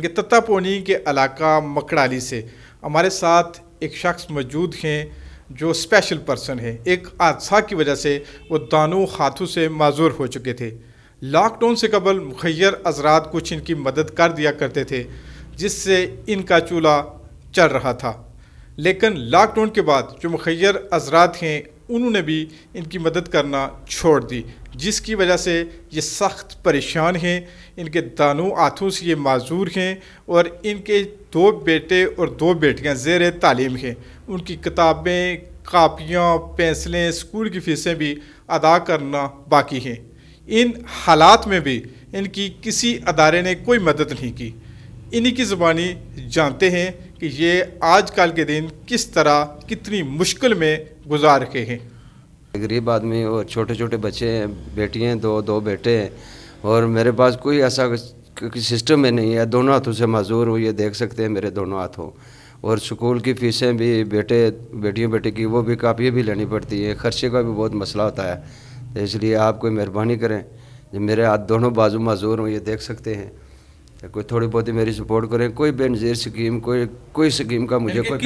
के तत्तापोनी के इलाका मकड़ाली से हमारे साथ एक शख्स मौजूद हैं जो स्पेशल पर्सन है। एक हादसा की वजह से वो दानों हाथों से माजूर हो चुके थे। लॉकडाउन से कबल मुखैर हज़रात कुछ इनकी मदद कर दिया करते थे जिससे इनका चूल्हा चल रहा था, लेकिन लॉकडाउन के बाद जो मुखैर हज़रात हैं उन्होंने भी इनकी मदद करना छोड़ दी, जिसकी वजह से ये सख्त परेशान हैं। इनके दानों हाथों से ये माजूर हैं और इनके 2 बेटे और 2 बेटियां ज़ेर तालीम हैं। उनकी किताबें, कापियाँ, पेंसिलें, स्कूल की फ़ीसें भी अदा करना बाकी हैं। इन हालात में भी इनकी किसी अदारे ने कोई मदद नहीं की। इन्हीं की ज़ुबानी जानते हैं कि ये आजकल के दिन किस तरह कितनी मुश्किल में गुजार रहे हैं। गरीब आदमी और छोटे छोटे बच्चे हैं, बेटियाँ 2 बेटे हैं और मेरे पास कोई ऐसा सिस्टम में नहीं है। दोनों हाथों से माजूर हूँ, ये देख सकते हैं मेरे दोनों हाथों। और स्कूल की फ़ीसें भी बेटे की वो भी कापियाँ भी लेनी पड़ती है, खर्चे का भी बहुत मसला होता है। तो इसलिए आप कोई मेहरबानी करें, जब मेरे हाथ दोनों बाजू माजूर हूँ, ये देख सकते हैं, तो कोई थोड़ी बहुत ही मेरी सपोर्ट करें। कोई बेनज़ीर स्कीम, कोई स्कीम का मुझे कोई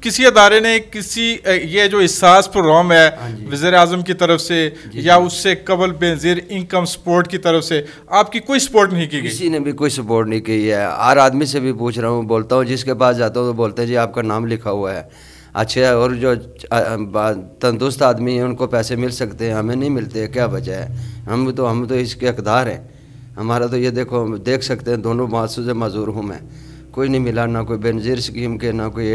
किसी अदारे ने ये जो एहसास प्रोग्राम है वज़ीर आज़म की तरफ से या उससे कबल बेनज़ीर इनकम सपोर्ट की तरफ से आपकी कोई सपोर्ट नहीं की गई? किसी ने भी कोई सपोर्ट नहीं की है। हर आदमी से भी पूछ रहा हूँ, बोलता हूँ, जिसके पास जाता हूँ तो बोलते हैं जी आपका नाम लिखा हुआ है। अच्छा, और जो तंदुरुस्त आदमी हैं उनको पैसे मिल सकते हैं, हमें नहीं मिलते, क्या वजह है? हम तो इसके हकदार हैं। हमारा तो ये देखो, देख सकते हैं, दोनों मासूम से माजूर हूँ मैं। कोई नहीं मिला, ना कोई बेनज़ीर स्कीम के, ना कोई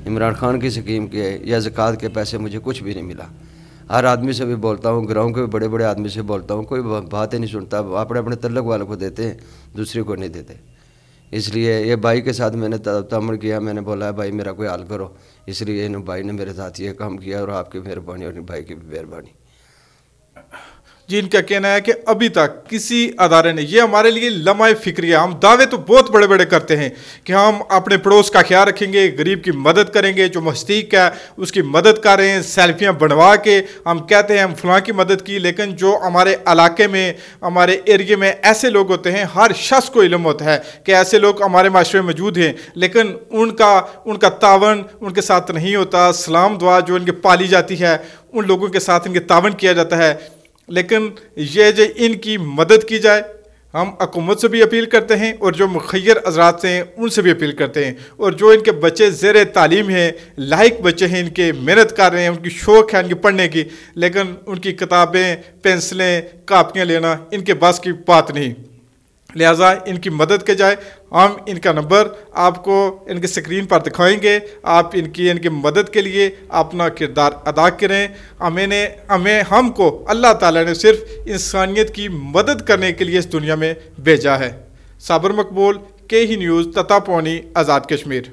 इमरान खान की स्कीम के या ज़कात के पैसे, मुझे कुछ भी नहीं मिला। हर आदमी से भी बोलता हूँ, गाँव के बड़े बड़े आदमी से बोलता हूँ, कोई बात ही नहीं सुनता। अपने अपने तल्लक वालों को देते हैं, दूसरे को नहीं देते। इसलिए ये भाई के साथ मैंने तमर किया, मैंने बोला है भाई मेरा कोई हाल करो। इसलिए इन भाई ने मेरे साथ ये काम किया और आपकी मेहरबानी और भाई की मेहरबानी। जी, इनका कहना है कि अभी तक किसी अदारे ने, ये हमारे लिए लम्हा फिक्रिया, हम दावे तो बहुत बड़े बड़े करते हैं कि हम अपने पड़ोस का ख्याल रखेंगे, गरीब की मदद करेंगे, जो मुस्तहीक है उसकी मदद कर रहे हैं, सेल्फियाँ बनवा के हम कहते हैं हम फलां की मदद की। लेकिन जो हमारे इलाके में, हमारे एरिए में ऐसे लोग होते हैं, हर शख्स को इल्म होता है कि ऐसे लोग हमारे माशरे में मौजूद हैं, लेकिन उनका तावन उनके साथ नहीं होता। सलाम दुआ जो इनकी पाली जाती है, उन लोगों के साथ इनके तावन किया जाता है। लेकिन ये जो इनकी मदद की जाए, हम हुकूमत से भी अपील करते हैं और जो मुखैर हज़रात से हैं उनसे भी अपील करते हैं। और जो इनके बच्चे ज़ेर तालीम हैं, लायक बच्चे हैं, इनके मेहनत कर रहे हैं, उनकी शौक़ है इनकी पढ़ने की, लेकिन उनकी किताबें, पेंसिलें, कापियाँ लेना इनके बस की बात नहीं। लिहाजा इनकी मदद के जाए। हम इनका नंबर आपको इनके स्क्रीन पर दिखाएंगे। आप इनकी मदद के लिए अपना किरदार अदा करें। हमको अल्लाह ताला ने सिर्फ इंसानियत की मदद करने के लिए इस दुनिया में भेजा है। साबर मकबूल, के ही न्यूज़, तत्तापोनी, आज़ाद कश्मीर।